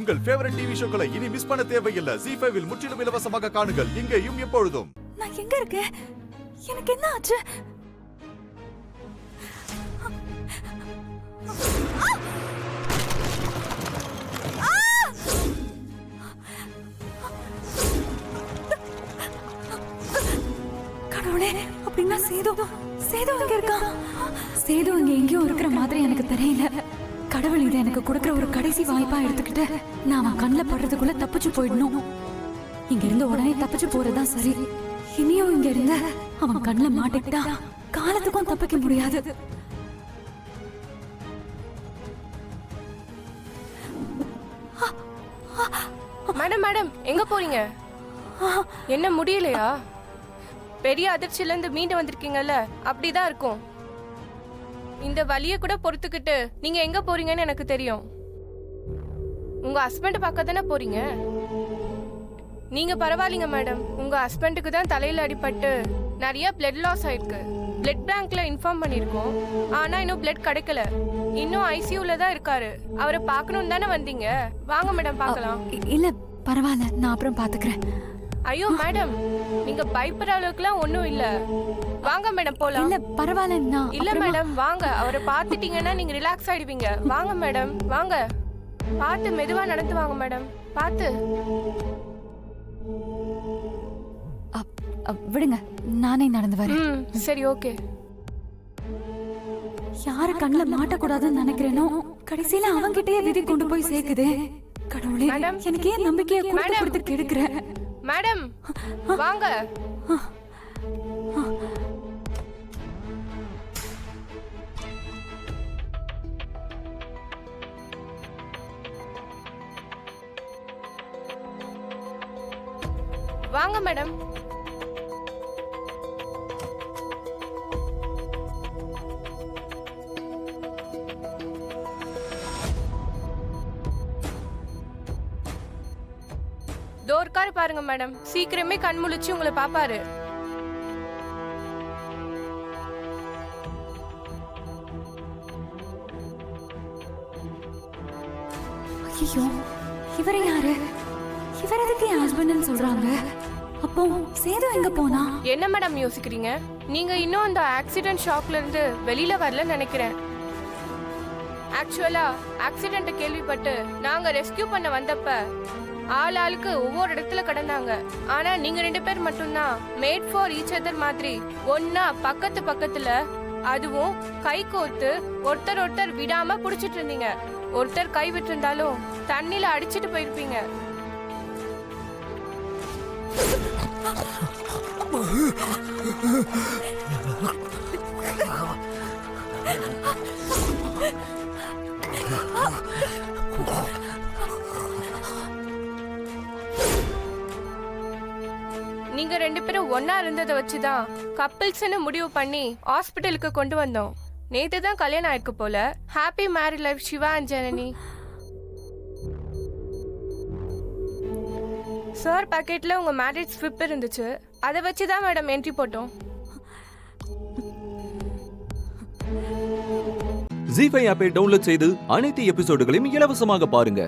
உங்கள் favourite TV ஷோக்களை இனி miss பண்ண தேவையில்லை. ZEE5 இல் முற்றிலும் இலவசமாக காணுங்கள், இங்கேயும் எப்பொழுதும். நான் எங்க இருக்கேன்? எனக்கு என்ன ஆச்சு? கடவுளே, அப்படின்னா சேது எங்க இருக்கா? சேது இங்க எங்கேயோ இருக்கிற மாதிரி எனக்கு தெரியல. கடவுள் இதை எனக்கு கொடுக்கிற ஒரு கடைசி வாய்ப்பா எடுத்துக்கிட்டு நான் அவன் கண்ணில் படுறதுக்குள்ள தப்பிச்சு போயிடணும். இங்க இருந்து உடனே தப்பிச்சு போறதுதான் சரி. இனியும் இங்க இருந்து அவன் கண்ணில் மாட்டிக்கிட்டா காலத்துக்கும் தப்பிக்க முடியாது. மேடம் எங்க போறீங்க? என்ன முடியலையா? பெரிய அதிர்ச்சியில இருந்து மீண்டு வந்திருக்கீங்கல்ல, அப்படிதான் இருக்கும். இந்த வலிய கூட பொறுத்துக்கிட்டு நீங்க எங்க போறீங்கன்னு எனக்கு தெரியும். உங்க ஹஸ்பண்ட் பார்க்க தானே போறீங்க. நீங்க பரவாயில்லைங்க மேடம். உங்க ஹஸ்பண்டுக்கு தான் தலையில அடிபட்டு நிறைய பிளட் லாஸ் ஆயிருக்கு. பிளட் பேங்க்ல இன்ஃபார்ம் பண்ணிருக்கோம். ஆனா இன்னும் பிளட் கிடைக்கல. இன்னும் ஐசியூல தான் இருக்காரு. அவரை பார்க்கணும் தானே வந்தீங்க. வாங்க மேடம் பார்க்கலாம். இல்ல பரவாயில்ல, நான் அப்புறம் பாத்துக்கிறேன். ஐயோ மேடம், நீங்க பயப்படுற அளவுக்குலாம் ஒண்ணும் இல்ல. வாங்க மேடம் போலாம். இல்ல பரவாயில்ல, இல்ல மேடம் வாங்க. அவரை பார்த்துட்டீங்கன்னா நீங்க ரிலாக்ஸ் ஆயிடுவீங்க. வாங்க மேடம் வாங்க. பார்த்து மெதுவா நடந்து வாங்க மேடம். பார்த்து விடுங்க, நானே நடந்து வரேன். சரி ஓகே. யார கண்ணுல மாட்டக்கூடாதுன்னு நினைக்கிறேனோ கடைசியில அவன்கிட்டயே விதி கொண்டு போய் சேர்க்குதே. கடவுளே, எனக்கு ஏன் நம்பிக்கையை கொடுத்து கெடுக்கிற? மேடம் வாங்க. வாங்க மேடம். டோர்கார் பாருங்க மேடம். சீக்கிரமே கண் முழிச்சு உங்களை பாப்பாரு. ஐயோ, இவரை யாரு? இவர் எதுக்கு என் ஹஸ்பண்ட்னு சொல்றாங்க? அப்போ சேது எங்க போனா? என்ன மேடம் யோசிக்கிறீங்க? நீங்க இன்னும் அந்த ஆக்சிடென்ட் ஷாக்ல இருந்து வெளியில வரல நினைக்கிறேன். ஆக்சுவலா ஆக்சிடென்ட் கேள்விப்பட்டு நாங்க ரெஸ்கியூ பண்ண வந்தப்ப ஆளுக்கு ஒவ்வொரு இடத்துல கிடந்தாங்க. ஆனா நீங்க 2 பேர் மட்டும்தான் மேட் ஃபார் ஈச் அதர் மாதிரி ஒன்னா பக்கத்துல, அதுவும் கை கோர்த்து ஒருத்தர் விடாம புடிச்சிட்டு இருந்தீங்க. ஒருத்தர் கை விட்டு இருந்தாலும் தண்ணில அடிச்சிட்டு போயிருப்பீங்க. நீங்க 2 பேரும் ஒன்னா இருந்ததை வச்சுதான் கப்பிள்ஸ்னு முடிவு பண்ணி ஹாஸ்பிட்டலுக்கு கொண்டு வந்தோம். நேத்து தான் கல்யாணம் ஆயிருக்கு போல. Happy married life Siva and Janani. Sir பாக்கெட்ல உங்க மேரேஜ் ஸ்லிப் இருந்துச்சு. அதை வச்சுதான் மேடம் என்ட்ரி போட்டோம். ZEE5 ஆப்பை டவுன்லோட் செய்து அனைத்து எபிசோடுகளையும் இலவசமாக பாருங்க.